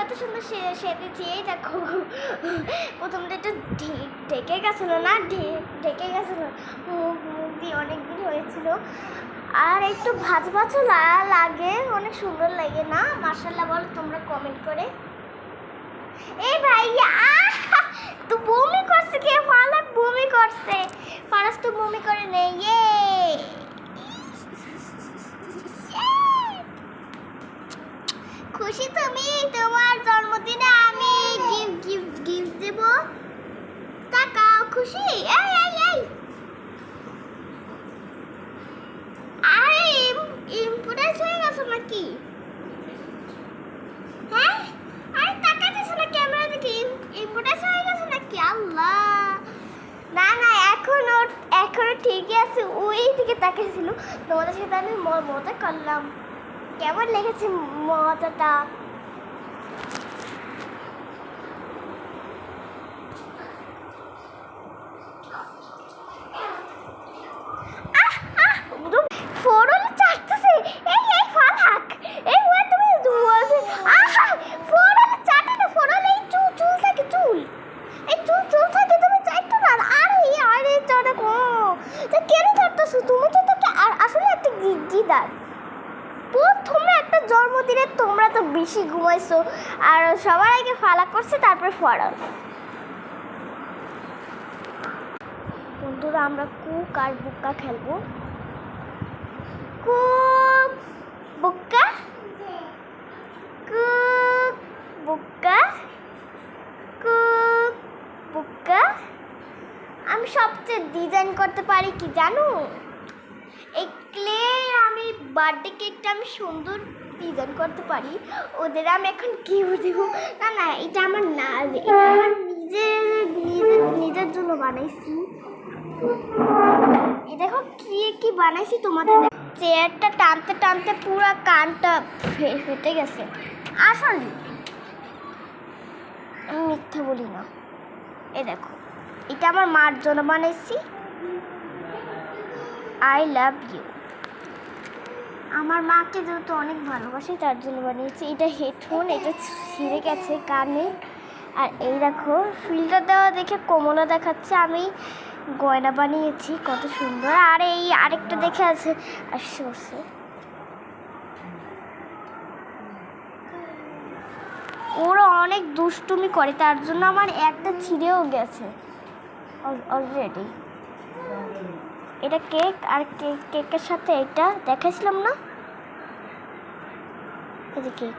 কত সুন্দর সেজেছি। এই দেখো প্রথমটা একটু ঢেকে গেছিলো না, ঢেকে গেছিলো, মুখ দিয়ে অনেকদিন হয়েছিল। আর একটু ভাজ ভাজও লাগে, অনেক সুন্দর লাগে না? মাশাআল্লাহ বলো তোমরা কমেন্ট করে। এই ভাইয়া তো বমি করছে, কে? ফারাজ বমি করছে। ফারাজ তো বমি করে নেই। খুশি তুমি? তোমার জন্মদিনে আমি গিফট দেব, তাকাও। খুশি? এই এই এই আরে ইম্প্রেস হয়ে গেছো নাকি? হ্যাঁ, আরে তাকাতেছো না ক্যামেরা দিকে, ইম্প্রেস হয়ে গেছো নাকি? আল্লাহ, না না, এখনো ঠিকই আছে। ওই দিকে তাকিয়েছিল। তোমাদের সাথে আমি মজা করলাম। কেমন লেগেছে মজাটা? ফোরল চাটতেছে। এই এই ফালাক, এই ওই তুমি বলছে আহা ফোরল চাটে না। ফোরল এই চুল থাকে, চুল এই চুল থাকে, তুমি চাইতো না। আরে চাটে কো তো কেন চাটতেছো তুমি? তো আর আসলে একটা গিদার। প্রথমে একটা জন্মদিনে তোমরা তো বেশি ঘুমাইছো, আর সবার আগে ফালাক করছে, তারপরে ফরাল। বন্ধুরা, আমরা কুক আর বুক্কা খেলবো। কুক বুক্কা, কুক বুক্কা, কুক বুক্কা। আমি সবচেয়ে ডিজাইন করতে পারি কি জানো? এই ক্লে আমি বার্থডে কেকটা আমি সুন্দর ডিজাইন করতে পারি। ওদের আমি এখন গিফট দেব। না না, এটা আমার না, এটা আমার নিজের জন্য বানাইছি। এই দেখো কি বানাইছি তোমাদের। চেয়ারটা টানতে টানতে পুরো কানটা ফেটে গেছে। আসলে আমি মিথ্যা বলি না। এই দেখো, এটা আমার মার জন্য বানাইছি। I love you. আমার মাকে যেহেতু অনেক ভালোবাসি, তার জন্য বানিয়েছি। এটা হেডফোন, এটা ছিঁড়ে গেছে কানে। আর এই দেখো ফিল্টার দেওয়া দেখে কোমলা দেখাচ্ছে। আমি গয়না বানিয়েছি, কত সুন্দর। আর এই আরেকটা দেখে আছে আসছে। ওরা অনেক দুষ্টুমি করে, তার জন্য আমার একটা ছিঁড়েও গেছে অলরেডি। এটা কেক, আর কেকের সাথে এটা দেখাইছিলাম না, এই যে কেক।